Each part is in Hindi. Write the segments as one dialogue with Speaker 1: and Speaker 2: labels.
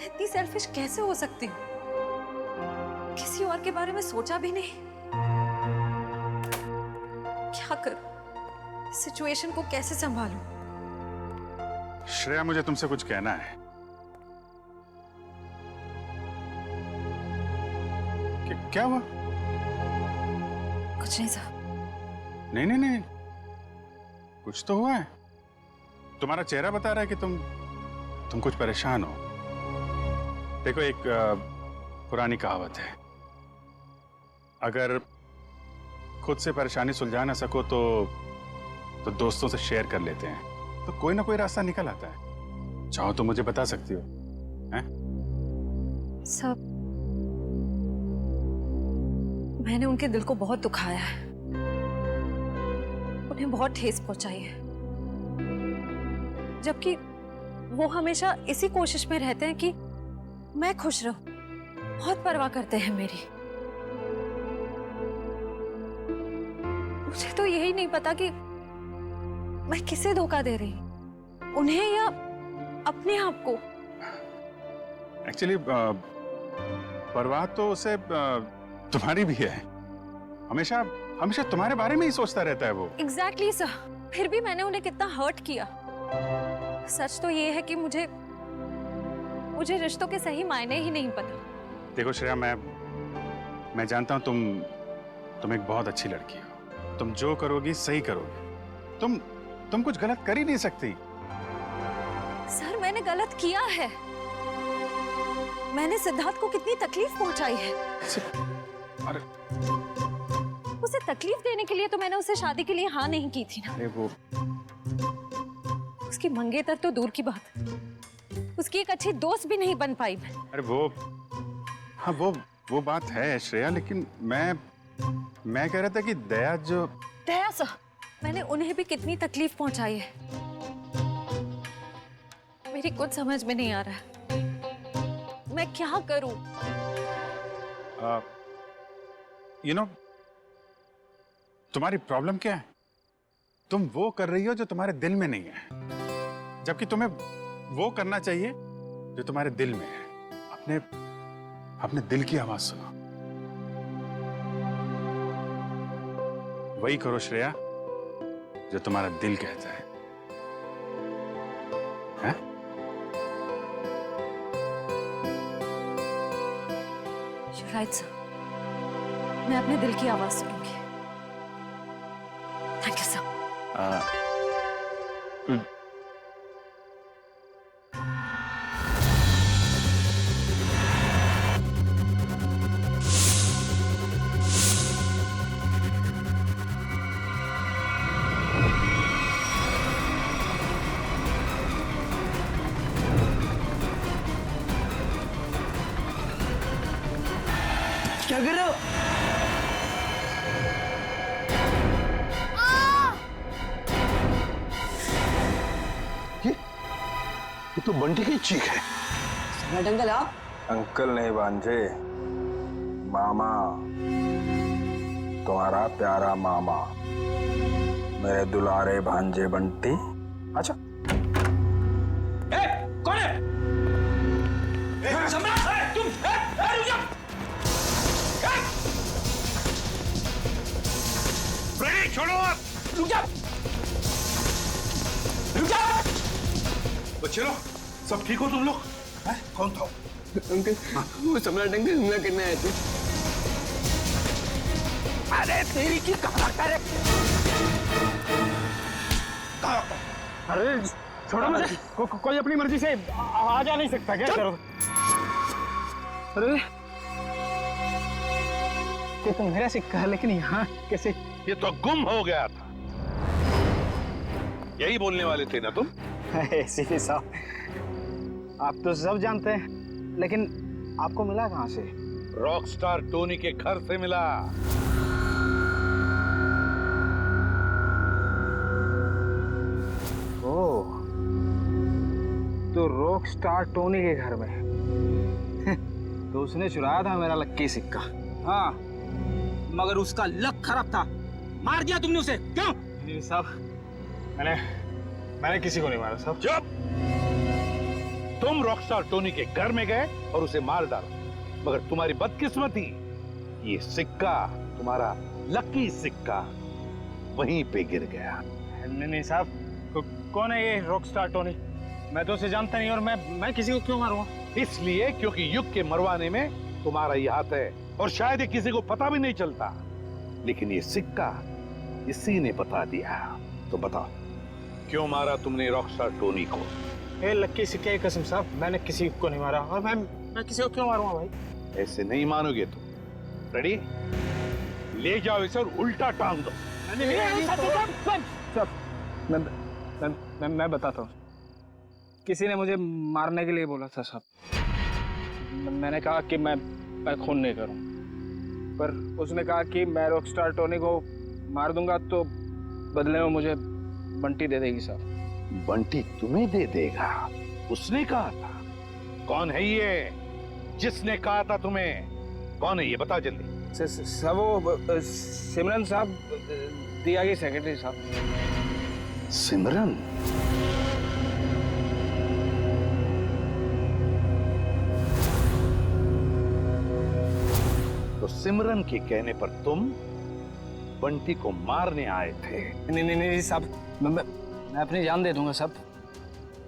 Speaker 1: इतनी सेल्फिश कैसे हो सकती हूँ? किसी और के बारे में सोचा भी नहीं। क्या करूं? सिचुएशन को कैसे संभालूं?
Speaker 2: श्रेया, मुझे तुमसे कुछ कहना है। क्या हुआ?
Speaker 1: कुछ नहीं साहब।
Speaker 2: नहीं नहीं नहीं, कुछ तो हुआ है। तुम्हारा चेहरा बता रहा है कि तुम कुछ परेशान हो। देखो, एक पुरानी कहावत है, अगर खुद से परेशानी सुलझा ना सको तो दोस्तों से शेयर कर लेते हैं, तो कोई ना कोई रास्ता निकल आता है। चाहो तो मुझे बता सकती हो। हैं?
Speaker 1: सब मैंने उनके दिल को बहुत दुखाया है, उन्हें बहुत ठेस पहुंचाई है, जबकि वो हमेशा इसी कोशिश में रहते हैं कि मैं खुश रहूं। बहुत परवाह करते हैं मेरी। मुझे तो यही नहीं पता कि मैं किसे धोखा दे रही, उन्हें या अपने आप को।
Speaker 2: एक्चुअली परवाह तो उसे तुम्हारी भी है। हमेशा हमेशा तुम्हारे बारे में ही सोचता रहता है वो।
Speaker 1: Exactly sir. फिर भी मैंने उन्हें कितना हर्ट किया। सच तो ये है कि मुझे रिश्तों के सही मायने ही नहीं पता।
Speaker 2: देखो श्रेया, मैं जानता हूं तुम एक बहुत अच्छी लड़की हो। तुम जो करोगी सही करोगी। तुम कुछ गलत कर ही नहीं सकती।
Speaker 1: सर, मैंने गलत किया है। मैंने सिद्धार्थ को कितनी तकलीफ पहुंचाई है।
Speaker 2: अरे
Speaker 1: उसे तकलीफ देने के लिए तो मैंने उसे शादी के लिए हाँ नहीं की थी ना।
Speaker 2: अरे वो
Speaker 1: उसकी मंगेतर तो दूर की बात, उसकी एक अच्छी दोस्त भी नहीं बन पाई मैं।
Speaker 2: अरे हाँ वो बात है श्रेया, लेकिन मैं कह रहा था कि
Speaker 1: दया सर, मैंने उन्हें भी कितनी तकलीफ पहुंचाई है। मेरी कुछ समझ में नहीं आ रहा है, मैं क्या करूं?
Speaker 2: तुम्हारी प्रॉब्लम क्या है? तुम वो कर रही हो जो तुम्हारे दिल में नहीं है, जबकि तुम्हें वो करना चाहिए जो तुम्हारे दिल में है। अपने दिल की आवाज सुनो। वही करो श्रेया जो तुम्हारा दिल कहता है। हैं?
Speaker 1: राइट सर, मैं अपने दिल की आवाज सुनूंगी। Thank you sir.
Speaker 3: क्या कर रहे हो?
Speaker 4: ये तो बंटी की चीख है।
Speaker 3: सम्राट अंकल आप?
Speaker 5: अंकल नहीं भांजे, मामा, तुम्हारा प्यारा मामा, मेरे दुलारे भांजे बंटी। अच्छा
Speaker 3: कौन है? सम्राट, तुम रुक जाओ।
Speaker 4: फ्रेडी, छोड़ो आप।
Speaker 3: रुक जाओ, रुक जाओ।
Speaker 4: बच्चे लोग, सब ठीक हो तुम लोग? कौन था?
Speaker 3: अंकल, वो सम्राट अंकल हमला करने आए थे। अरे तेरी की कहाँ करे?
Speaker 6: अरे छोड़ो मुझे। कोई अपनी मर्जी से आ जा नहीं सकता क्या? करो। अरे ये तो मेरा सिक्का है, लेकिन यहाँ कैसे?
Speaker 4: ये तो गुम हो गया था। यही बोलने वाले थे ना तुम?
Speaker 6: सीपी साहब, आप तो सब जानते हैं, लेकिन आपको मिला कहाँ से?
Speaker 4: रॉकस्टार टोनी के घर से मिला।
Speaker 6: ओह, तो रॉक स्टार टोनी के घर में तो उसने चुराया था मेरा लक्की सिक्का।
Speaker 3: हाँ, मगर उसका लक खराब था, मार दिया तुमने उसे। क्यों?
Speaker 6: नहीं साहब, मैंने किसी को नहीं मारा साहब।
Speaker 4: चुप! तुम रॉकस्टार टोनी के घर में गए और उसे मार डाला। मगर तुम्हारी बदकिस्मती, ये सिक्का, तुम्हारा लकी सिक्का वहीं पे गिर गया।
Speaker 6: नहीं साहब, कौन है ये रॉकस्टार टोनी? मैं तो उसे जानता नहीं, और मैं किसी को क्यों मारूंगा?
Speaker 4: इसलिए क्योंकि युग के मरवाने में तुम्हारा ही हाथ है, और शायद ये किसी को पता भी नहीं चलता। लेकिन ये सिक्का इसी ने बता दिया। तो बताओ, क्यों मारा तुमने रॉकस्टार टोनी को?
Speaker 6: ए लक्की सिक्के की कसम साहब, मैंने किसी को नहीं मारा, और मैं किसी को क्यों मारूंगा भाई?
Speaker 4: ऐसे नहीं मानोगे तुम। रेडी? ले जाओ इसे और उल्टा टांग दो।
Speaker 6: मैं बताता हूँ। किसी ने मुझे मारने के लिए बोला था साहब। मैंने कहा कि मैं खून नहीं करूँ, पर उसने कहा कि मैं रॉकस्टार टोनी को मार दूंगा तो बदले में मुझे बंटी दे देगी साहब।
Speaker 4: बंटी तुम्हें दे देगा? उसने कहा था? कौन है ये जिसने कहा था तुम्हें? कौन है ये, बता जल्दी।
Speaker 6: सब वो सिमरन साहब, दिया की सेक्रेटरी साहब।
Speaker 4: सिमरन? तो सिमरन के कहने पर तुम बंटी को मारने आए थे?
Speaker 6: नहीं साहब, मैं अपनी जान दे दूंगा साहब।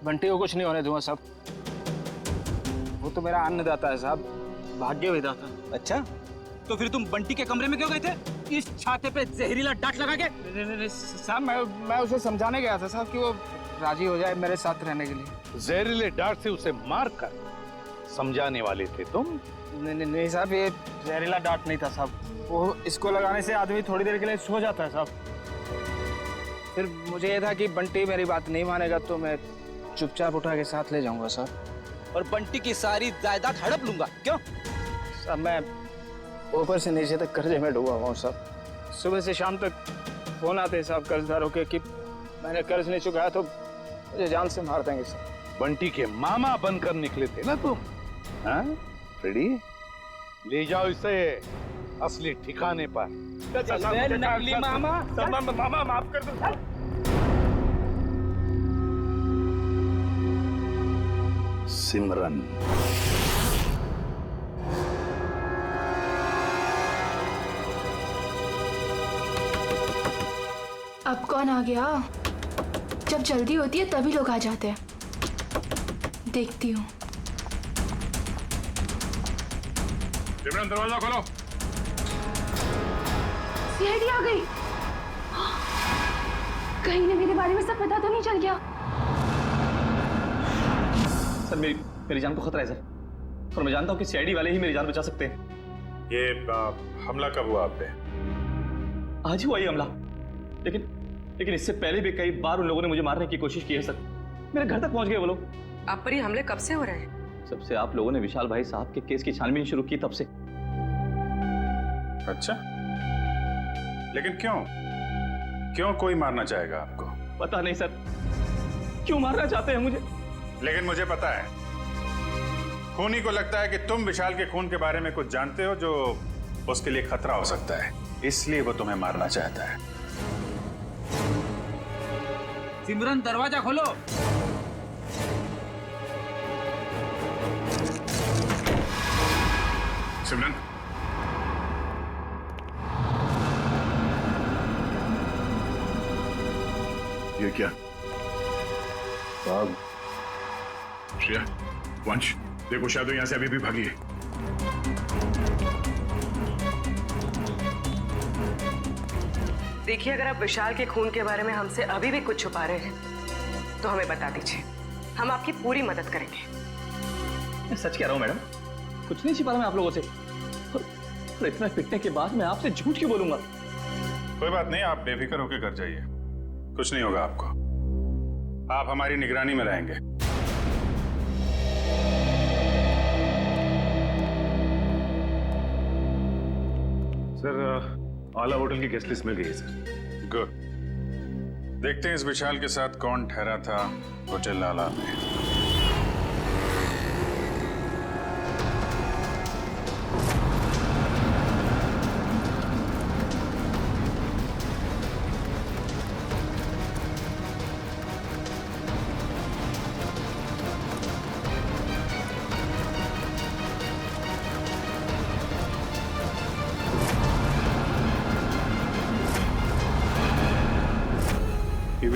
Speaker 6: बंटी को कुछ नहीं होने दूंगा साहब। वो तो मेरा अन्नदाता है साहब, भाग्य विधाता।
Speaker 3: अच्छा, तो फिर तुम बंटी के कमरे में क्यों गए थे? इस छाते पे जहरीला डांट लगा के?
Speaker 6: नहीं साहब, मैं उसे समझाने गया था साहब कि वो राजी हो जाए मेरे साथ रहने के लिए।
Speaker 4: जहरीले डांट से उसे मार कर समझाने वाले थे तुम?
Speaker 6: नहीं साहब, ये जहरीला डांट नहीं था साहब। वो इसको लगाने से आदमी थोड़ी देर के लिए सो जाता है साहब। फिर मुझे ये था कि बंटी मेरी बात नहीं मानेगा तो मैं चुपचाप उठा के साथ ले जाऊंगा साहब,
Speaker 3: और बंटी की सारी जायदाद हड़प लूंगा। क्यों
Speaker 6: साहब? मैं ऊपर से नीचे तक कर्जे में डूबा हुआ हूँ साहब। सुबह से शाम तक फोन आते हैं साहब कर्जदारों के कि मैंने कर्ज नहीं चुकाया तो मुझे जान से मार देंगे साहब।
Speaker 4: बंटी के मामा बनकर निकले थे ना तुम? हाँ? रेडी? ले जाओ इसे असली ठिकाने पर।
Speaker 3: नकली मामा।
Speaker 6: मामा माफ कर दो।
Speaker 4: सिमरन।
Speaker 7: अब कौन आ गया? जब जल्दी होती है तभी लोग आ जाते हैं। देखती हूँ।
Speaker 2: सिमरन, दरवाजा खोलो।
Speaker 7: सीआईडी आ गई। कहीं ने मेरे बारे में सब पता तो नहीं चल गया?
Speaker 8: सर, मेरी जान को खतरा है सर, और मैं जानता हूँ कि सीआईडी वाले ही मेरी जान बचा सकते हैं।
Speaker 2: ये हमला कब हुआ आप पे?
Speaker 8: आज ही हुआ ये हमला, लेकिन इससे पहले भी कई बार उन लोगों ने मुझे मारने की कोशिश की है सर। मेरे घर तक पहुंच गए वो लोग।
Speaker 9: आप पर ये हमले कब से हो रहे हैं?
Speaker 8: जब से आप लोगों ने विशाल भाई साहब के केस की छानबीन शुरू की तब से।
Speaker 2: अच्छा, लेकिन क्यों कोई मारना चाहेगा आपको?
Speaker 8: पता नहीं सर, क्यों मारना चाहते हैं मुझे।
Speaker 2: लेकिन मुझे पता है, खूनी को लगता है कि तुम विशाल के खून के बारे में कुछ जानते हो जो उसके लिए खतरा हो सकता है, इसलिए वो तुम्हें मारना चाहता है।
Speaker 3: सिमरन, दरवाजा खोलो।
Speaker 2: सिमरन,
Speaker 4: ये क्या?
Speaker 5: साहब,
Speaker 2: श्रेया, वंश, देखो शायद यहाँ से अभी भी भागी है।
Speaker 9: देखिए, अगर आप विशाल के खून के बारे में हमसे अभी भी कुछ छुपा रहे हैं तो हमें बता दीजिए, हम आपकी पूरी मदद करेंगे।
Speaker 8: मैं सच कह रहा हूँ मैडम, कुछ नहीं छिपा रहा मैं आप लोगों से, और इतना पिटने के बाद मैं आपसे झूठ क्यों बोलूंगा?
Speaker 2: कोई बात नहीं, आप बेफिक्र होकर घर जाइए, कुछ नहीं होगा आपको। आप हमारी निगरानी में रहेंगे।
Speaker 10: सर, आला होटल की गेस्ट लिस्ट मिल गई है सर।
Speaker 2: गुड। देखते हैं इस विशाल के साथ कौन ठहरा था होटल आला में।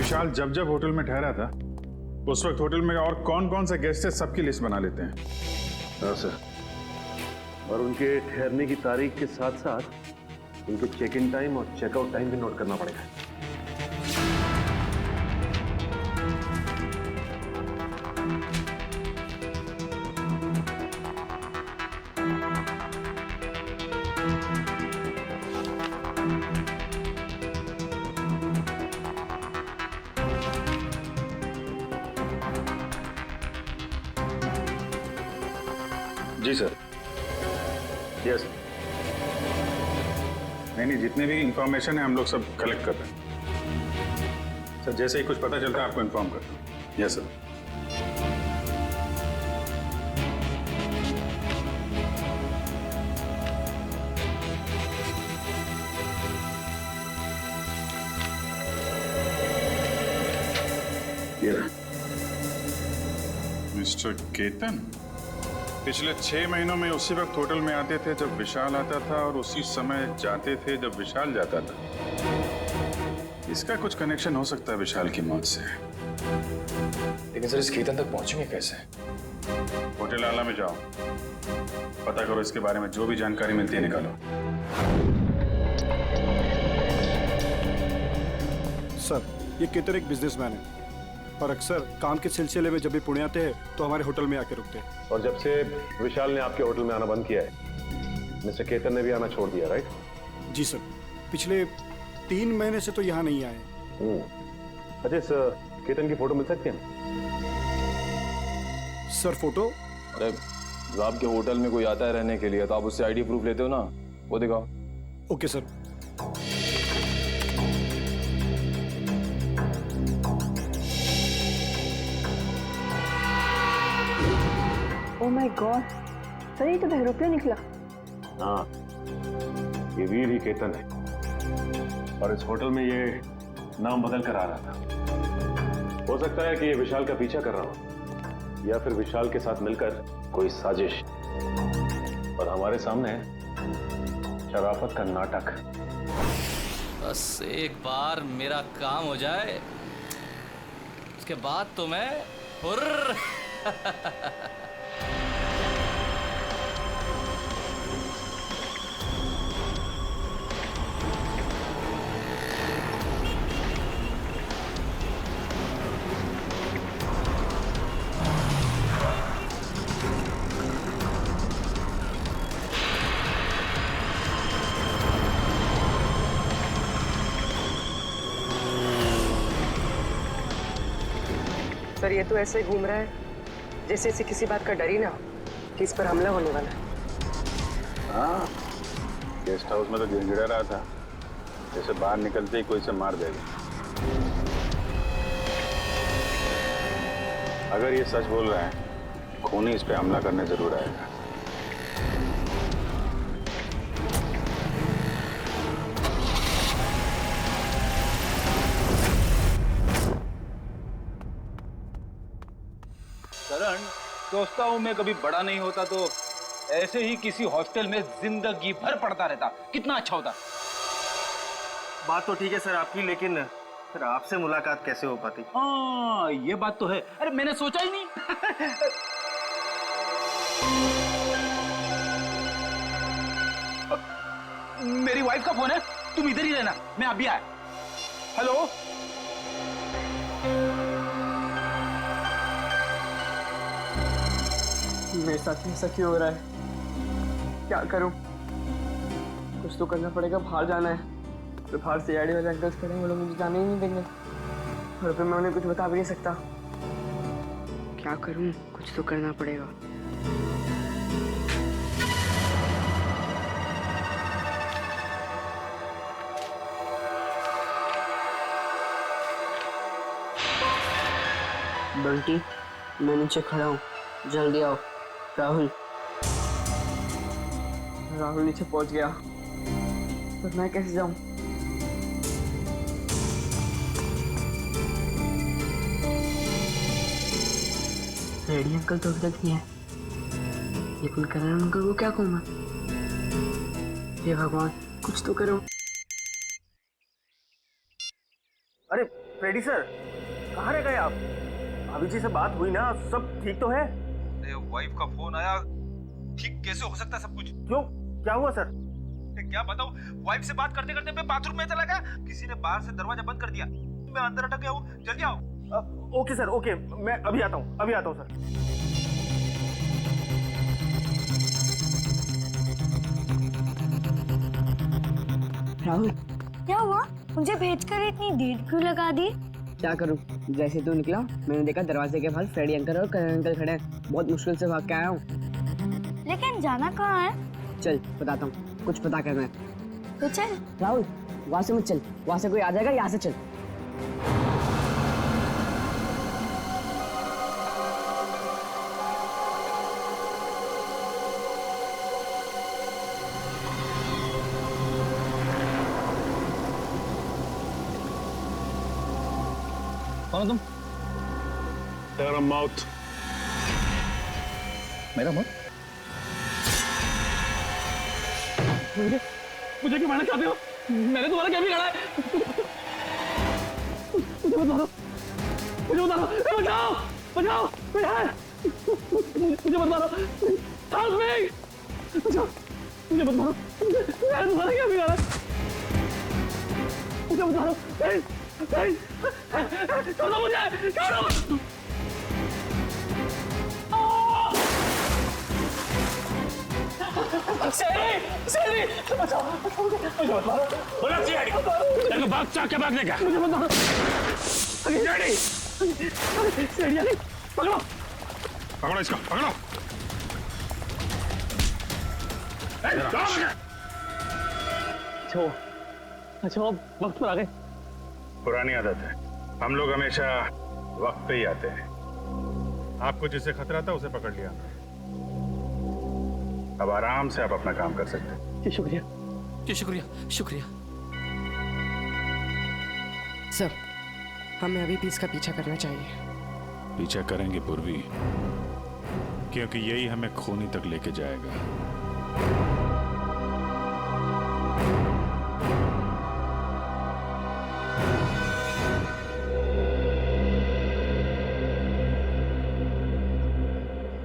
Speaker 2: विशाल जब जब होटल में ठहरा था उस वक्त होटल में और कौन कौन से गेस्ट है सबकी लिस्ट बना लेते हैं।
Speaker 10: हाँ सर, और उनके ठहरने की तारीख के साथ साथ उनके चेक इन टाइम और चेकआउट टाइम भी नोट करना पड़ेगा।
Speaker 2: जी सर। यस। नहीं, जितने भी इंफॉर्मेशन है हम लोग सब कलेक्ट कर रहे हैं सर। जैसे ही कुछ पता चलता है आपको इन्फॉर्म करता हूँ। Yes sir. मिस्टर केतन पिछले 6 महीनों में उसी वक्त होटल में आते थे जब विशाल आता था और उसी समय जाते थे जब विशाल जाता था। इसका कुछ कनेक्शन हो सकता है विशाल की मौत से।
Speaker 11: लेकिन सर इस केतन तक पहुंचेंगे कैसे?
Speaker 2: होटल आला में जाओ, पता करो इसके बारे में जो भी जानकारी मिलती है निकालो।
Speaker 12: सर ये केतन एक बिजनेसमैन है और अक्सर काम के सिलसिले में जब भी पुणे आते हैं तो हमारे होटल में आके रुकते हैं।
Speaker 10: और जब से विशाल ने आपके होटल में आना बंद किया है, मिस्टर केतन ने भी आना छोड़ दिया, राइट?
Speaker 12: जी सर, पिछले 3 महीने से तो यहाँ नहीं आए।
Speaker 10: अच्छा, सर केतन की फोटो मिल सकती है?
Speaker 12: Sir photo?
Speaker 11: अरे जब आपके होटल में कोई आता है रहने के लिए तो आप उससे आईडी प्रूफ लेते हो ना, वो दिखाओ।
Speaker 12: Okay sir.
Speaker 13: Oh my God, sir ये तो बहरूपिया निकला।
Speaker 10: हाँ, ये वीर ही केतन है और इस होटल में ये नाम बदल कर आ रहा था। हो सकता है कि ये विशाल का पीछा कर रहा हो या फिर विशाल के साथ मिलकर कोई साजिश, और हमारे सामने शराफत का नाटक।
Speaker 14: बस एक बार मेरा काम हो जाए उसके बाद तो मैं हुर्र।
Speaker 9: सर ये तो ऐसे घूम रहा है जैसे इसे किसी बात का डर ही ना हो कि इस पर हमला होने वाला है।
Speaker 2: हाँ, गेस्ट हाउस में तो गिड़गिड़ा रहा था जैसे बाहर निकलते ही कोई से मार देगा। अगर ये सच बोल रहा है, खूनी इस पे हमला करने जरूर आएगा।
Speaker 3: करण, सोचता हूँ मैं कभी बड़ा नहीं होता तो ऐसे ही किसी हॉस्टल में जिंदगी भर पढ़ता रहता, कितना अच्छा होता।
Speaker 8: बात तो ठीक है सर आपकी, लेकिन फिर आपसे मुलाकात कैसे हो पाती?
Speaker 3: हाँ ये बात तो है। अरे मैंने सोचा ही नहीं। मेरी वाइफ का फोन है, तुम इधर ही रहना, मैं अभी आया। हेलो,
Speaker 6: मेरे साथ ऐसा क्यों हो रहा है? क्या करूं? कुछ तो करना पड़ेगा। बाहर जाना है तो बाहर सीआईडी वाले अंकल्स खड़े हैं, वो लोग मुझे जाने ही नहीं देंगे और फिर मैं उन्हें कुछ बता भी नहीं सकता।
Speaker 13: क्या करूं? कुछ तो करना पड़ेगा। बंटी, मैं नीचे खड़ा हूँ, जल्दी आओ। राहुल
Speaker 6: नीचे पहुंच गया, पर मैं कैसे जाऊं?
Speaker 13: रेडी अंकल तो अभी तक नहीं है, लेकिन करण अंकल को क्या कहूँगा? हे भगवान, कुछ तो करो।
Speaker 8: अरे
Speaker 15: फ्रेडी सर, कहाँ रह गए आप? भाभी जी से बात हुई ना? सब ठीक तो है?
Speaker 3: वाइफ का फोन आया, ठीक कैसे हो सकता है सब कुछ?
Speaker 15: क्यों, क्या हुआ सर?
Speaker 3: क्या बताऊं, वाइफ से बात करते करते मैं बाथरूम में चला गया, किसी ने बाहर से दरवाजा बंद कर दिया, मैं अंदर अटक गया हूँ, जल्दी आओ।
Speaker 15: ओके सर, ओके, मैं अभी आता हूँ सर।
Speaker 13: राहुल,
Speaker 16: क्या हुआ? मुझे भेजकर इतनी देर क्यों लगा दी?
Speaker 13: क्या करूं? जैसे तू निकला मैंने देखा दरवाजे के बाहर फ्रेडी अंकल और करण अंकल खड़े हैं। बहुत मुश्किल से भाग के आया हूँ।
Speaker 16: लेकिन जाना कहाँ है?
Speaker 13: चल बताता हूँ, कुछ पता करना है
Speaker 16: तो चल।
Speaker 13: राहुल, वहाँ से मत चल, वहाँ से कोई आ जाएगा, यहाँ से चल।
Speaker 8: कौन हो तुम?
Speaker 10: तेरा मौत।
Speaker 8: मेरा मौत? मुझे क्यों मारना चाहते हो? मैंने तुम्हारा क्या बिगाड़ा है? मुझे मत मारो, मुझे मत मारो, बचाओ, बचाओ, कोई है? मुझे मत मारो, हेल्प मी, बचाओ, मुझे मत मारो, मैंने तुम्हारा क्या बिगाड़ा? मुझे मत मारो, प्लीज, प्लीज, छोड़ो मुझे, छोड़ो। सेरी, बचाओ, मुझे मत मारो। बोला सीआईडी को, तेरे को भाग क्या भागने का? मुझे मत मारो। सीआईडी, सीआईडी, पकड़ो,
Speaker 2: पकड़ो इसको, पकड़ो।
Speaker 8: अच्छा, वक्त पर आ गए।
Speaker 2: पुरानी आदत है, हम लोग हमेशा वक्त पे ही आते हैं। आपको जिससे खतरा था उसे पकड़ लिया, अब आराम से आप अपना काम कर सकते हैं।
Speaker 8: जी शुक्रिया,
Speaker 14: जी शुक्रिया, शुक्रिया।
Speaker 9: सर, हमें अभी भी इसका पीछा करना चाहिए।
Speaker 2: पीछा करेंगे पूर्वी, क्योंकि यही हमें खूनी तक लेके जाएगा।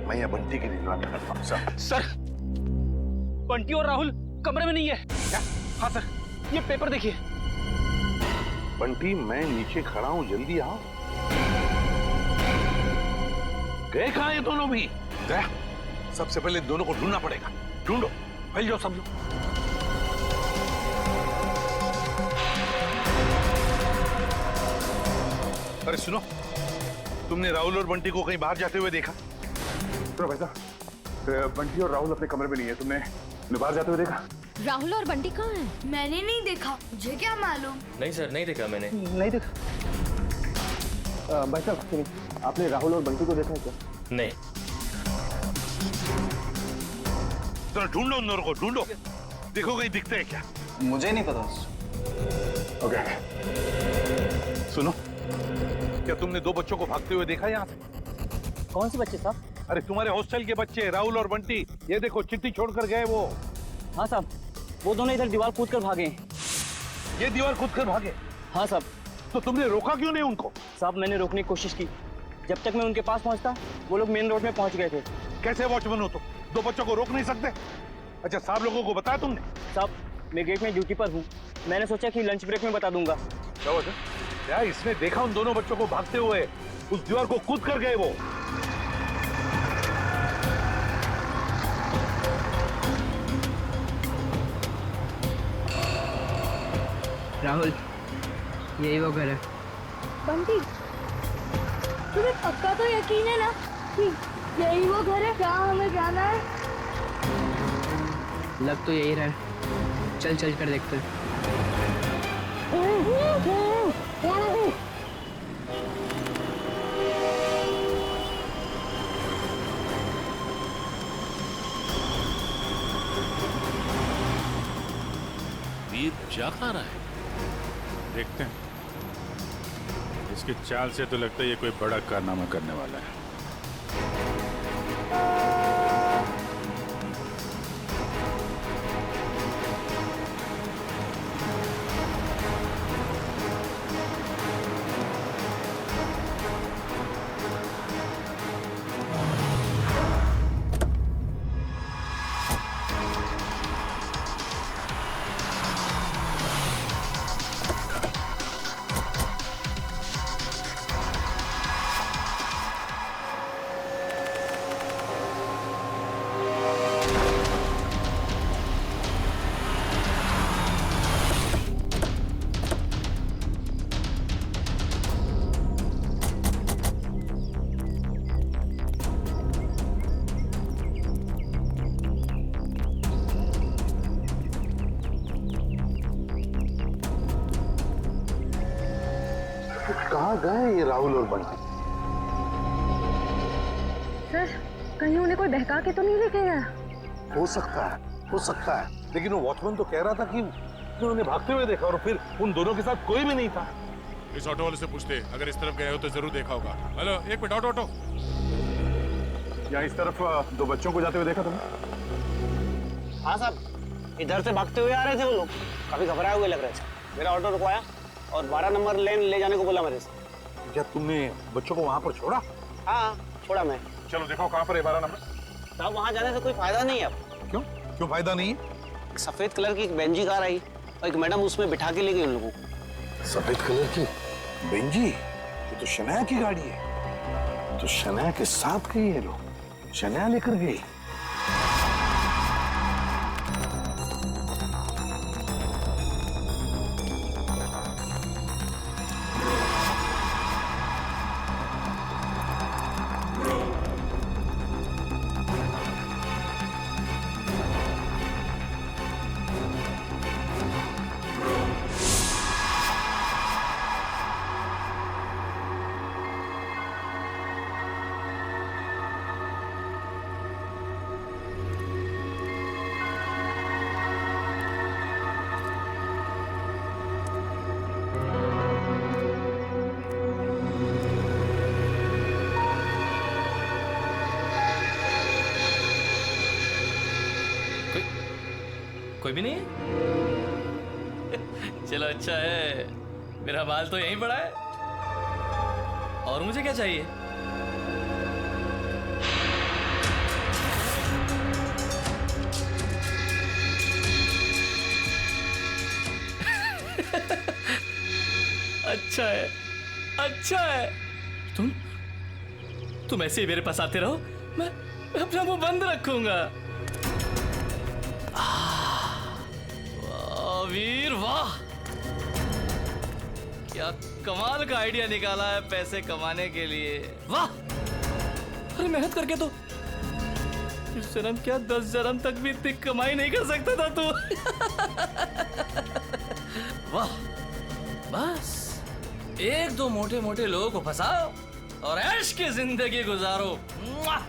Speaker 4: मैं ये बंटी की निगरानी करता हूँ।
Speaker 8: सर, बंटी और राहुल कमरे में नहीं है।
Speaker 4: क्या?
Speaker 8: हाँ सर, ये पेपर देखिए।
Speaker 4: बंटी, मैं नीचे खड़ा हूँ, जल्दी आओ। गए कहाँ ये दोनों भी? गया? सबसे पहले दोनों को ढूंढना पड़ेगा। ढूंढो, फैल जाओ सब लोग। अरे सुनो, तुमने राहुल और बंटी को कहीं बाहर जाते हुए देखा?
Speaker 2: तो भाई साहब, बंटी और राहुल अपने कमरे में नहीं है, तुमने बाहर जाते हुए देखा?
Speaker 1: राहुल और बंटी कहाँ हैं?
Speaker 16: मैंने नहीं देखा, मुझे क्या मालूम?
Speaker 8: नहीं सर, नहीं देखा मैंने।
Speaker 15: नहीं देखा। भाई साहब सुनिए, आपने राहुल और बंटी को देखा है क्या?
Speaker 8: नहीं।
Speaker 4: तो ढूंढो उन दोनों को, ढूंढो, देखो कहीं दिखते हैं क्या?
Speaker 6: मुझे नहीं पता।
Speaker 4: ओके, सुनो, क्या तुमने दो बच्चों को भागते हुए देखा यहाँ से?
Speaker 6: कौन से बच्चे साहब?
Speaker 4: अरे तुम्हारे हॉस्टल के बच्चे, राहुल और बंटी। ये देखो, चिट्ठी छोड़कर गए वो।
Speaker 6: हाँ साहब, वो दोनों इधर दीवार कूद कर भागे।
Speaker 4: ये दीवार कूद कर भागे?
Speaker 6: हाँ साहब।
Speaker 4: तो तुमने रोका क्यों नहीं उनको?
Speaker 6: साहब, मैंने रोकने की कोशिश की, जब तक मैं उनके पास पहुंचता वो लोग मेन रोड में पहुंच गए थे।
Speaker 4: कैसे वॉचमैन हो तुम? दो बच्चों को रोक नहीं सकते? अच्छा, साहब लोगों को बताया तुमने?
Speaker 6: साहब, मैं गेट में ड्यूटी पर हूँ, मैंने सोचा कि लंच ब्रेक में बता दूंगा।
Speaker 4: क्या इसने देखा उन दोनों बच्चों को भागते हुए? उस दीवार को कूद कर गए वो।
Speaker 13: राहुल, यही वो घर है।
Speaker 16: बंटी, तुम्हें पक्का तो यकीन है ना कि यही वो घर है जहाँ हमें जाना है?
Speaker 13: लग तो यही रहा है, चल चल कर देखते हैं।
Speaker 14: वीर जा कहाँ रहा है?
Speaker 2: देखते हैं, इसकी चाल से तो लगता है ये कोई बड़ा कारनामा करने वाला है।
Speaker 4: कहाँ गए ये राहुल और बंटी?
Speaker 9: सर कहीं उन्हें कोई बहका के तो नहीं लेके गया?
Speaker 4: हो सकता है, लेकिन वो वॉचमैन तो कह रहा था कि उन्होंने भागते हुए देखा और फिर उन दोनों के साथ कोई भी नहीं था।
Speaker 17: इस ऑटो वाले से पूछते, अगर इस तरफ गए हो तो जरूर देखा होगा। हेलो, एक मिनट, ऑटो।
Speaker 12: यहाँ इस तरफ दो बच्चों को जाते हुए देखा तुमने?
Speaker 15: हाँ साहब, इधर से भागते हुए आ रहे थे वो लोग, काफी घबराए हुए लग रहे थे। मेरा ऑटो रुकवाया और 12 नंबर लेन ले जाने को बोला मेरे से।
Speaker 4: क्या तुमने बच्चों को वहां पर छोड़ा?
Speaker 15: हाँ छोड़ा मैं।
Speaker 12: चलो देखो कहाँ पर है 12 नंबर।
Speaker 15: साहब वहाँ जाने से कोई फायदा नहीं है अब।
Speaker 4: क्यों फायदा नहीं है?
Speaker 15: एक सफेद कलर की एक बेंजी कार आई और एक मैडम उसमें बिठा के ले गई उन लोगों को।
Speaker 4: सफेद कलर की बेंजी? ये तो शनाया की गाड़ी है। तो शनाया के साथ गई है लोग, शनाया लेकर गई।
Speaker 14: कोई भी नहीं है? चलो अच्छा है, मेरा बाल तो यहीं पड़ा है। और मुझे क्या चाहिए? अच्छा है। तुम ऐसे ही मेरे पास आते रहो, मैं अपना मुंह बंद रखूंगा। वीर वाह, क्या कमाल का आइडिया निकाला है पैसे कमाने के लिए। वाह, अरे मेहनत करके तो इस जन्म क्या 10 जन्म तक भी इतनी कमाई नहीं कर सकता था तू। वाह, बस एक दो मोटे मोटे लोगों को फंसाओ और ऐश की जिंदगी गुजारो। वाह,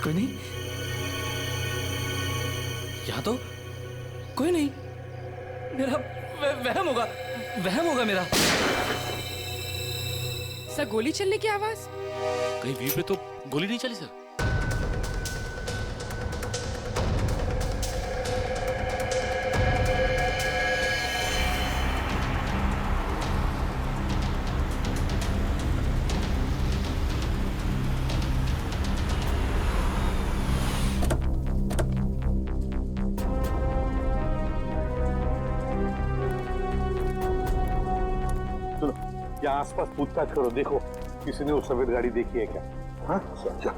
Speaker 14: कोई नहीं, यहाँ तो कोई नहीं। मेरा वहम होगा मेरा।
Speaker 18: सर गोली चलने की आवाज?
Speaker 14: कहीं वीर पे तो गोली नहीं चली सर।
Speaker 4: यहाँ आसपास पूछताछ करो, देखो किसी ने वो सफेद गाड़ी देखी है क्या? हाँ चल।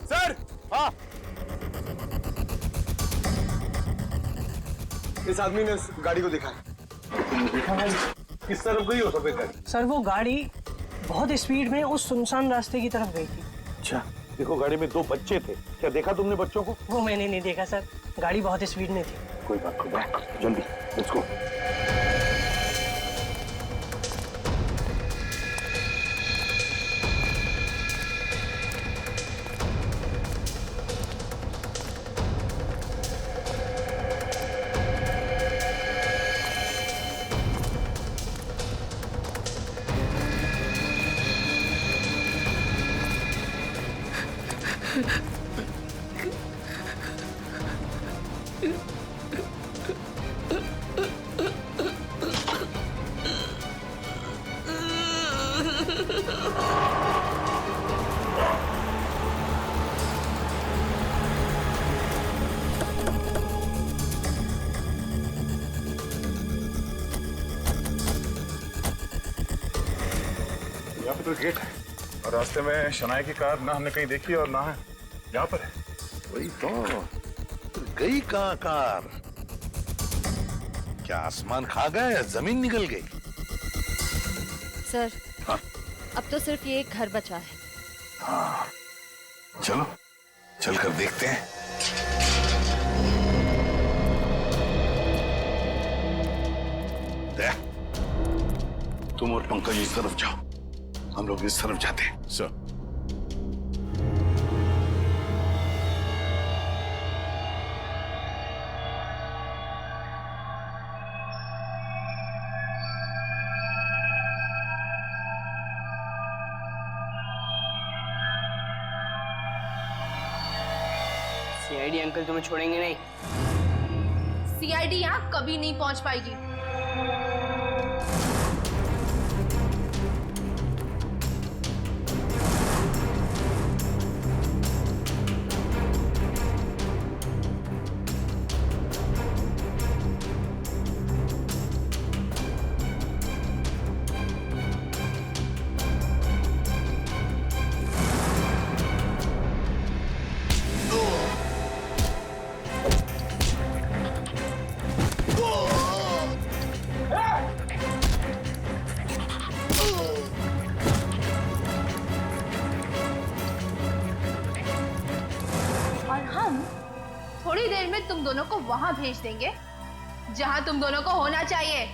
Speaker 12: सर, हाँ, इस आदमी ने उस गाड़ी को देखा है।
Speaker 4: किस तरफ गई हो सफेद गाड़ी?
Speaker 15: सर वो गाड़ी बहुत स्पीड में उस सुनसान रास्ते की तरफ गई थी।
Speaker 4: अच्छा, देखो गाड़ी में 2 बच्चे थे, क्या देखा तुमने बच्चों को?
Speaker 15: वो मैंने नहीं देखा सर, गाड़ी बहुत स्पीड में थी।
Speaker 4: कोई बात नहीं, जल्दी लेट्स गो।
Speaker 10: तो गेट है और रास्ते में शनाया की कार ना हमने कहीं देखी और ना है यहाँ पर है।
Speaker 4: वही तो गई कहाँ कार? क्या आसमान खा गया या जमीन निकल गई?
Speaker 1: सर
Speaker 4: हाँ?
Speaker 1: अब तो सिर्फ ये एक घर बचा है।
Speaker 4: हाँ, चलो चलकर देखते हैं। दया, तुम और पंकज इस तरफ जाओ, हम लोग इस तरफ जाते हैं।
Speaker 10: सर
Speaker 13: सीआईडी अंकल तुम्हें छोड़ेंगे नहीं।
Speaker 7: सीआईडी यहाँ कभी नहीं पहुंच पाएगी। थोड़ी देर में तुम दोनों को वहां भेज देंगे जहां तुम दोनों को होना चाहिए।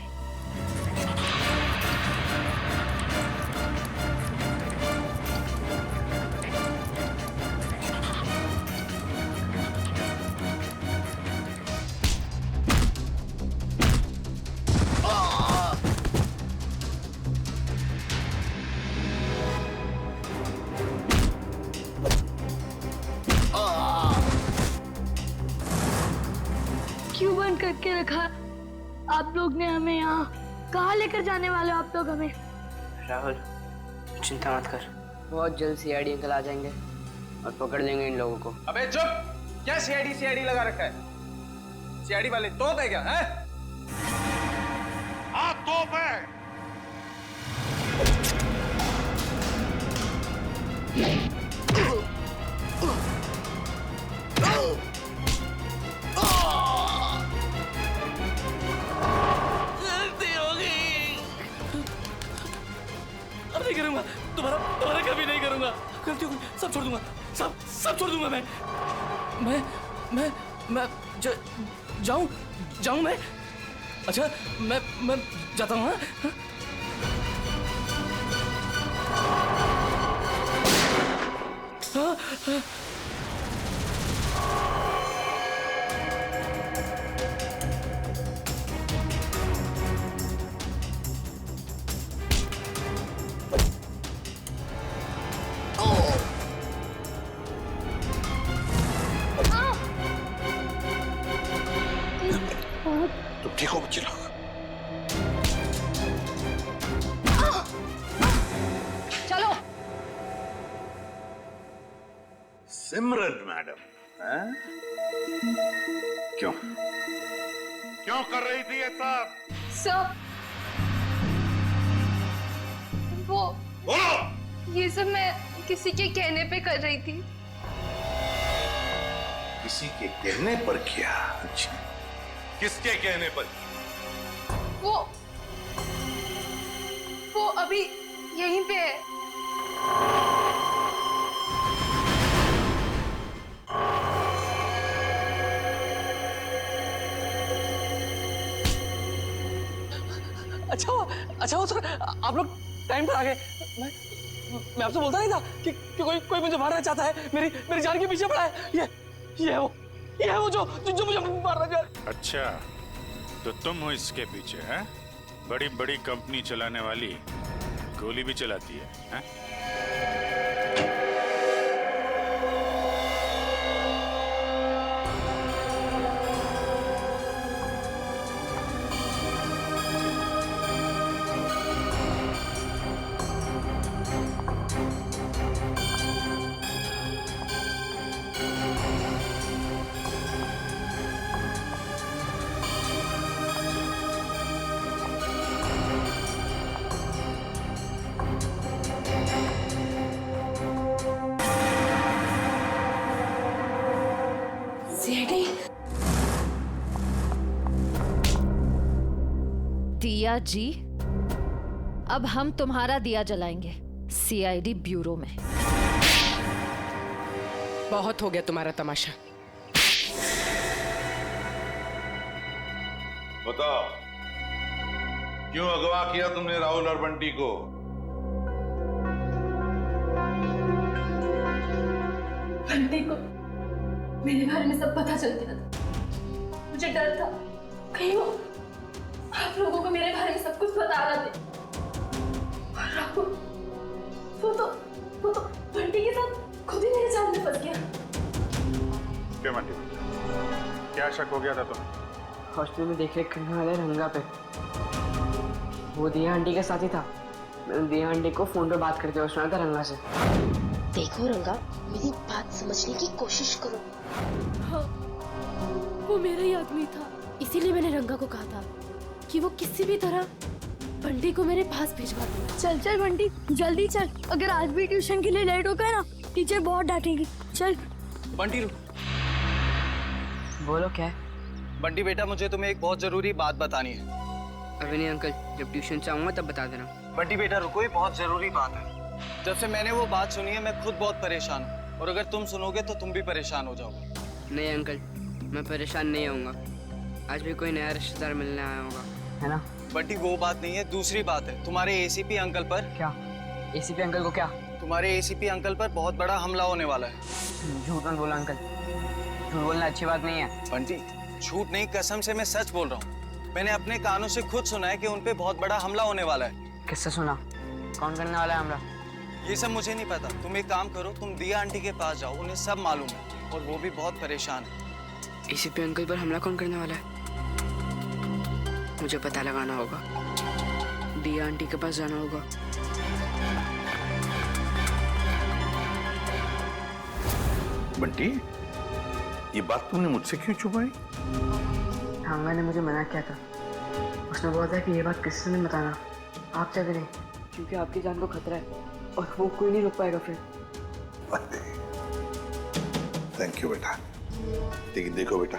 Speaker 16: क्यों बंद करके रखा आप लोग ने हमें यहाँ? कहाँ लेकर जाने वाले हो आप लोग हमें?
Speaker 13: राहुल चिंता मत कर, बहुत जल्द सीआईडी अंकल आ जाएंगे और पकड़ लेंगे इन लोगों को।
Speaker 6: अबे चुप! क्या सीआईडी लगा रखा है? सीआईडी वाले तोप है क्या? है?
Speaker 4: हाँ तोप है।
Speaker 14: अब नहीं करूंगा, दोबारा कभी नहीं करूंगा। गलती हो गई, सब छोड़ दूंगा, सब छोड़ दूंगा मैं जाऊं मैं? अच्छा मैं जाता हूँ। हाँ?
Speaker 4: तुम ठीक हो बच्चे लोग?
Speaker 16: चलो।
Speaker 4: सिमरन मैडम, क्यों कर रही थी ये सब?
Speaker 7: वो ये सब मैं किसी के कहने पे कर रही थी।
Speaker 4: किसी के कहने पर किया? अच्छा, किसके कहने पर?
Speaker 7: वो अभी यहीं पे है।
Speaker 14: अच्छा हो सर, आप लोग टाइम पर आ गए। मैं आपसे बोलता नहीं था कि कोई मुझे मारना चाहता है, मेरी जान के पीछे पड़ा है। ये है वो जो मुझे मारना चाहता है।
Speaker 2: अच्छा, तो तुम हो इसके पीछे? हैं? बड़ी कंपनी चलाने वाली गोली भी चलाती है?
Speaker 19: दिया जी, अब हम तुम्हारा दिया जलाएंगे सीआईडी ब्यूरो में।
Speaker 18: बहुत हो गया तुम्हारा तमाशा।
Speaker 20: बताओ, क्यों अगवा किया तुमने राहुल और बंटी को?
Speaker 16: बंटी को मेरे बारे में सब पता चल गया था। मुझे डर था कहीं वो आप लोगों को मेरे बारे में सब कुछ बता रहा थे। और राहुल वो तो बंटी के साथ खुद ही मेरे जाल में फंस गया।
Speaker 2: क्यों बंटी, क्या शक हो गया था तुम्हें?
Speaker 13: हॉस्टल में देख-रेख करने वाले रंगा पे वो दिया आंटी के साथ ही था। मैंने दिया आंटी को फोन पे बात करते हुए सुना था रंगा से।
Speaker 16: देखो रंगा, मेरी बात समझने की कोशिश करो। हाँ, वो मेरा ही आदमी था, इसीलिए मैंने रंगा को कहा था कि वो किसी भी तरह बंटी को मेरे पास भिजवा दे। चल चल बंटी, जल्दी चल, अगर आज भी ट्यूशन के लिए लेट हो गए ना टीचर बहुत डांटेगी। चल
Speaker 6: बंटी रुक।
Speaker 13: बोलो क्या है?
Speaker 6: बंटी बेटा, मुझे तुम्हें एक बहुत जरूरी बात बतानी है।
Speaker 13: अभी नहीं अंकल, जब ट्यूशन से आऊंगा तब बता देना।
Speaker 6: बंटी बेटा रुको, ये बहुत जरूरी बात है। जब से मैंने वो बात सुनी है मैं खुद बहुत परेशान हूँ, और अगर तुम सुनोगे तो तुम भी परेशान हो जाओगे।
Speaker 13: नहीं अंकल, मैं परेशान नहीं होऊंगा। आज भी कोई नया रिश्तेदार मिलने आया होगा, है ना?
Speaker 6: बंटी वो बात नहीं है, दूसरी बात है। तुम्हारे एसीपी अंकल पर।
Speaker 13: क्या एसीपी अंकल को? क्या
Speaker 6: तुम्हारे एसीपी अंकल पर बहुत बड़ा हमला होने वाला है।
Speaker 13: झूठ मत बोला अंकल, झूठ बोलना अच्छी बात नहीं है।
Speaker 6: बंटी झूठ नहीं, कसम से मैं सच बोल रहा हूँ। मैंने अपने कानों से खुद सुना है कि उन पे बहुत बड़ा हमला होने वाला है।
Speaker 13: किससे सुना? कौन करने वाला है हमला?
Speaker 6: ये सब मुझे नहीं पता। तुम एक काम करो, तुम दिया आंटी के पास जाओ, उन्हें सब मालूम है और वो भी बहुत परेशान है।
Speaker 13: एसीपी अंकल पर हमला कौन करने वाला है? मुझे पता लगाना होगा, दिया आंटी के पास जाना होगा।
Speaker 20: बंटी, ये बात तुमने मुझसे क्यों छुपाई?
Speaker 13: हांगा ने मुझे मना किया था। उसने बोला था कि ये बात किसी से नहीं बताना, आपसे भी नहीं, क्योंकि आपकी जान को खतरा है और वो कोई नहीं रोक पाएगा फिर।
Speaker 20: थैंक यू बेटा। लेकिन देखो बेटा,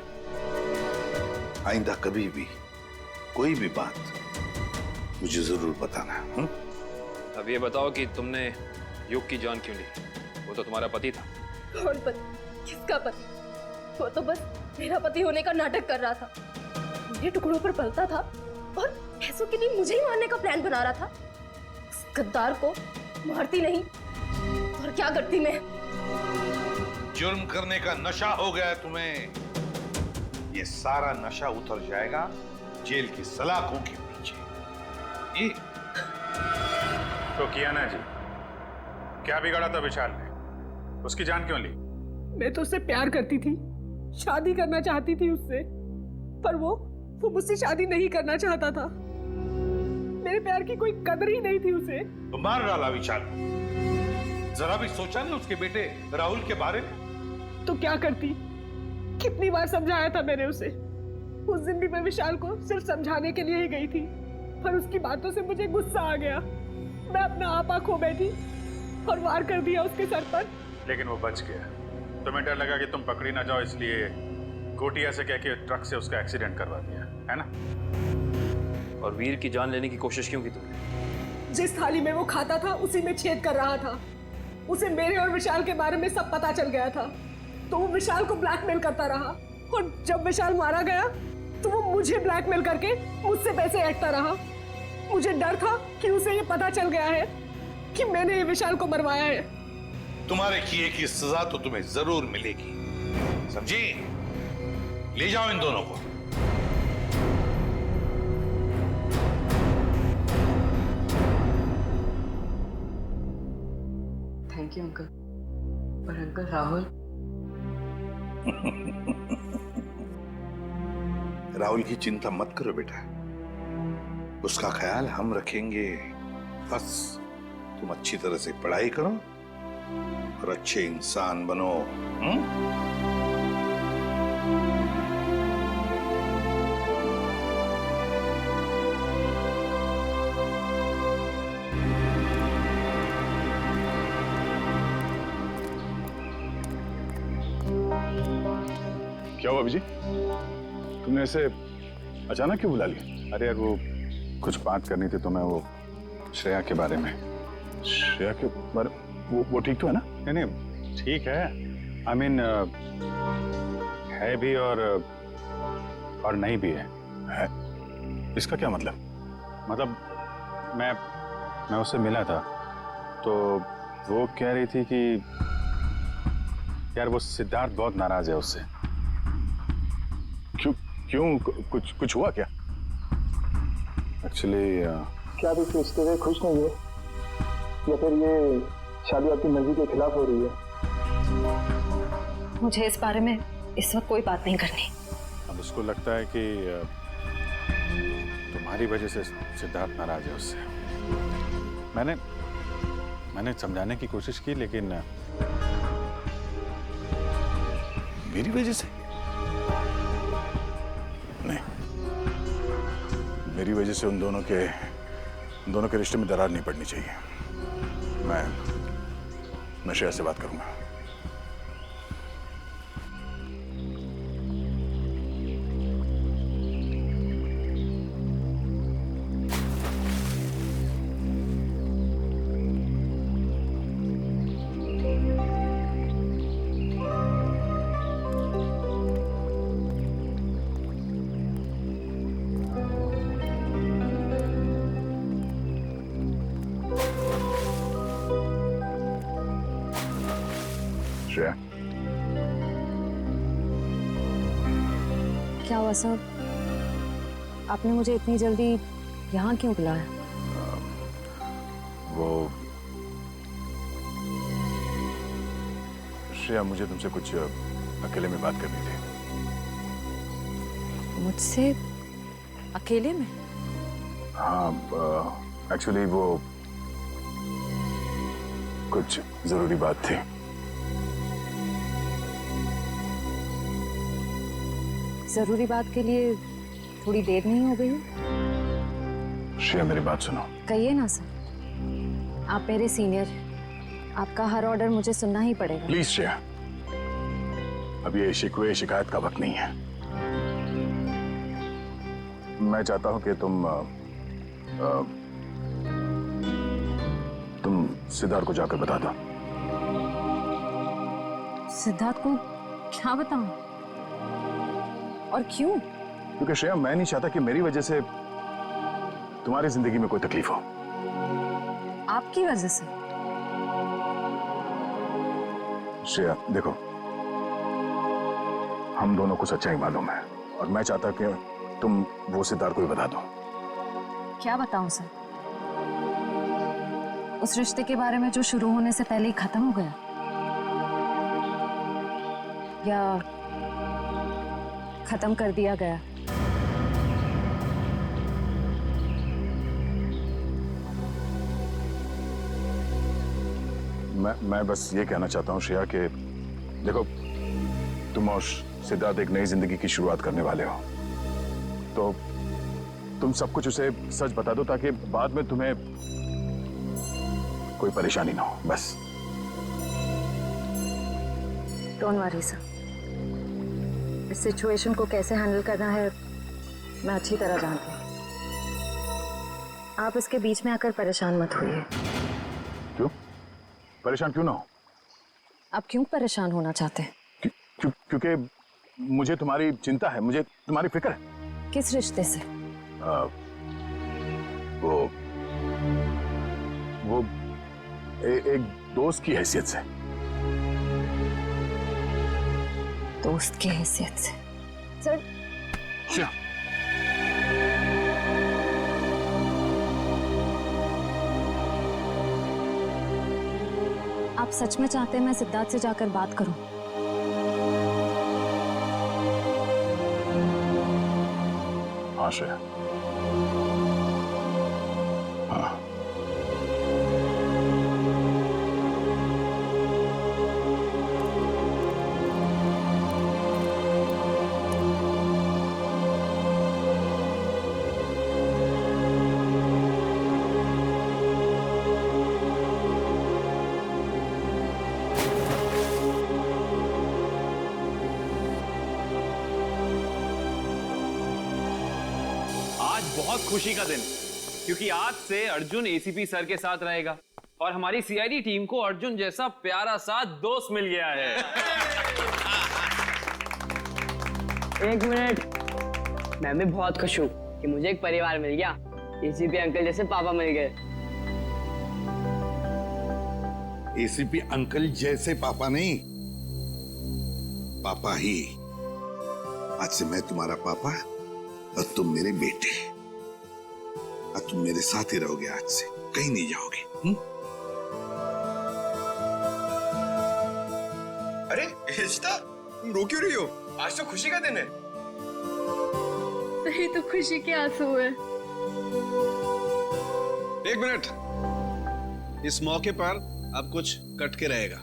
Speaker 20: आइंदा कभी भी कोई भी बात मुझे जरूर बताना।
Speaker 11: अब ये बताओ कि तुमने युग की जान क्यों ली? वो तो तुम्हारा पति था।
Speaker 16: कौन पति? किसका पति? वो तो बस मेरा पति होने का नाटक कर रहा था, मेरे टुकड़ों पर पलता था और पैसों के लिए मुझे ही मारने का प्लान बना रहा था। उस गद्दार को मारती नहीं और क्या करती मैं?
Speaker 20: जुर्म करने का नशा हो गया है तुम्हें। ये सारा नशा उतर जाएगा जेल की सलाखों के पीछे। ये
Speaker 2: तो किया ना जी, क्या बिगाड़ा था विशाल ने? उसकी जान क्यों ली?
Speaker 14: मैं तो उससे प्यार करती थी, शादी करना चाहती थी उससे, पर वो मुझसे शादी नहीं करना चाहता था। मेरे प्यार की कोई कदर ही नहीं थी उसे।
Speaker 20: तो मार डाला विशाल। जरा भी सोचा नहीं उसके बेटे राहुल के बारे में?
Speaker 14: तो क्या करती? कितनी बार समझाया था मैंने उसे। उस दिन भी मैं विशाल को सिर्फ समझाने के लिए ही गई थी, पर उसकी बातों से मुझे गुस्सा आ गया। मैं अपना आपा खो बैठी और वार कर दिया उसके सर पर।
Speaker 2: लेकिन वो बच गया। तुम्हें डर लगा कि तुम पकड़ी ना जाओ, इसलिए गोटिया से कह के ट्रक से उसका एक्सीडेंट करवा दिया, है ना?
Speaker 11: और वीर की जान लेने की कोशिश क्यों की तुमने?
Speaker 14: जिस थाली में वो खाता था उसी में छेद कर रहा था। उसे मेरे और विशाल के बारे में सब पता चल गया था, तो वो विशाल को ब्लैकमेल करता रहा, और जब विशाल मारा गया तो वो मुझे ब्लैकमेल करके मुझसे पैसे ऐंठता रहा। मुझे डर था कि उसे ये पता चल गया है कि मैंने ये विशाल को मरवाया है।
Speaker 20: तुम्हारे किए की सजा तो तुम्हें जरूर मिलेगी, समझी? ले जाओ इन दोनों को।
Speaker 13: Thank you uncle. पर अंकल राहुल
Speaker 20: राहुल की चिंता मत करो बेटा, उसका ख्याल हम रखेंगे। बस तुम अच्छी तरह से पढ़ाई करो और अच्छे इंसान बनो।
Speaker 2: क्या हुआ अभिजी? तुमने ऐसे अचानक क्यों बुला लिया?
Speaker 12: अरे यार, वो
Speaker 2: कुछ बात करनी थी तुम्हें वो श्रेया के बारे में।
Speaker 10: श्रेया के बारे वो ठीक तो है ना?
Speaker 2: नहीं नहीं ठीक है, आई मीन है भी और नहीं भी है।
Speaker 10: इसका क्या मतलब?
Speaker 2: मतलब मैं उससे मिला था तो वो कह रही थी कि यार वो सिद्धार्थ बहुत नाराज है उससे।
Speaker 10: क्यों कुछ हुआ क्या?
Speaker 2: एक्चुअली
Speaker 8: क्या आप इस रिश्ते से खुश नहीं है या फिर ये शादी आपकी मर्जी के खिलाफ हो रही है?
Speaker 1: मुझे इस बारे में इस वक्त कोई बात नहीं करनी।
Speaker 2: अब उसको लगता है कि तुम्हारी वजह से सिद्धार्थ नाराज है उससे। मैंने समझाने की कोशिश की लेकिन
Speaker 10: मेरी वजह से नहीं, मेरी वजह से उन दोनों के रिश्ते में दरार नहीं पड़नी चाहिए। मैं श्रेया से बात करूंगा। श्रेया,
Speaker 1: क्या हुआ सर? आपने मुझे इतनी जल्दी यहाँ क्यों बुलाया?
Speaker 10: वो श्रेया, मुझे तुमसे कुछ अकेले में बात करनी थी।
Speaker 1: मुझसे अकेले में?
Speaker 10: हाँ, एक्चुअली वो कुछ जरूरी बात थी।
Speaker 1: जरूरी बात के लिए थोड़ी देर नहीं हो गई?
Speaker 10: श्रेया, मेरी बात सुनो।
Speaker 1: कहिए ना सर, आप मेरे सीनियर, आपका हर ऑर्डर मुझे सुनना ही पड़ेगा।
Speaker 10: प्लीज श्रेया, अब ये शिकवे शिकायत का वक्त नहीं है। मैं चाहता हूं कि तुम सिद्धार्थ को जाकर बता दो।
Speaker 1: सिद्धार्थ को क्या बताऊं? और क्यों?
Speaker 10: क्योंकि श्रेया, मैं नहीं चाहता कि मेरी वजह से तुम्हारी जिंदगी में कोई तकलीफ हो।
Speaker 1: आपकी वजह से?
Speaker 10: श्रेया देखो, हम दोनों को सच्चाई मालूम है और मैं चाहता कि तुम वो सिद्धार्थ को ही बता दो।
Speaker 1: क्या बताऊं सर? उस रिश्ते के बारे में जो शुरू होने से पहले ही खत्म हो गया, या खत्म कर दिया गया?
Speaker 10: मैं बस ये कहना चाहता हूँ श्रेया कि देखो, तुम और सिद्धार्थ एक नई जिंदगी की शुरुआत करने वाले हो, तो तुम सब कुछ उसे सच बता दो ताकि बाद में तुम्हें कोई परेशानी ना हो। बस
Speaker 1: डोंट वरी सर, इस सिचुएशन को कैसे हैंडल करना है मैं अच्छी तरह जानती हूँ। आप इसके बीच में आकर परेशान मत होइए।
Speaker 10: क्यों? परेशान क्यों ना हो?
Speaker 1: आप क्यों परेशान होना चाहते हैं?
Speaker 10: क्योंकि मुझे तुम्हारी चिंता है, मुझे तुम्हारी फिक्र है।
Speaker 1: किस रिश्ते से?
Speaker 10: वो एक दोस्त की हैसियत से।
Speaker 1: दोस्त की हैसियत से? सर
Speaker 10: क्या?
Speaker 1: आप सच में चाहते हैं मैं सिद्धार्थ से जाकर बात करूं?
Speaker 10: हाँ श्रेया, हाँ।
Speaker 21: बहुत खुशी का दिन। क्योंकि आज से अर्जुन एसीपी सर के साथ रहेगा और हमारी सीआईडी टीम को अर्जुन जैसा प्यारा सा दोस्त मिल गया है।
Speaker 22: एक मिनट, मैं भी बहुत खुश हूँ कि मुझे एक परिवार मिल गया। एसीपी अंकल जैसे पापा मिल गए।
Speaker 20: एसीपी अंकल जैसे पापा नहीं, पापा ही। आज से मैं तुम्हारा पापा और तुम मेरे बेटे। और तुम मेरे साथ ही रहोगे, आज से कहीं नहीं जाओगे।
Speaker 23: अरे हिस्ता, तुम रो क्यों रही हो? आज तो खुशी का दिन है।
Speaker 16: सही तो खुशी के आंसू है।
Speaker 23: एक मिनट, इस मौके पर अब कुछ कट के रहेगा।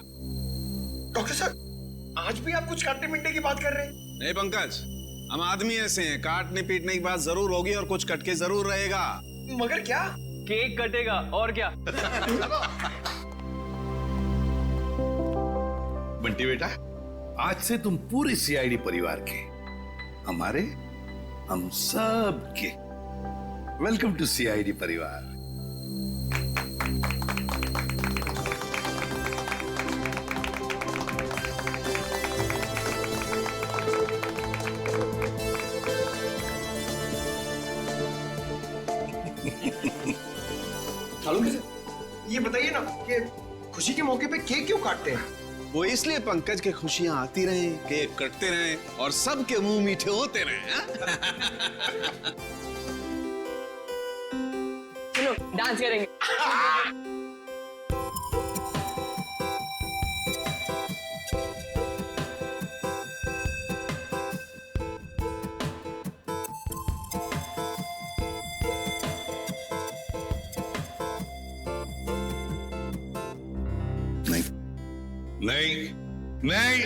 Speaker 23: डॉक्टर साहब, आज भी आप कुछ काटने पीटने की बात कर रहे हैं? नहीं पंकज, हम आदमी ऐसे हैं, काटने पीटने की बात जरूर होगी और कुछ कट के जरूर रहेगा। मगर क्या?
Speaker 21: केक कटेगा और क्या।
Speaker 20: बंटी बेटा, आज से तुम पूरे सीआईडी परिवार के, हमारे, हम सब के वेलकम टू सीआईडी परिवार।
Speaker 23: ये बताइए ना कि खुशी के मौके पे केक क्यों काटते हैं? वो इसलिए पंकज के खुशियां आती रहे, केक कटते रहे और सबके मुंह मीठे होते रहे।
Speaker 22: चलो डांस करेंगे।
Speaker 20: नहीं, नहीं,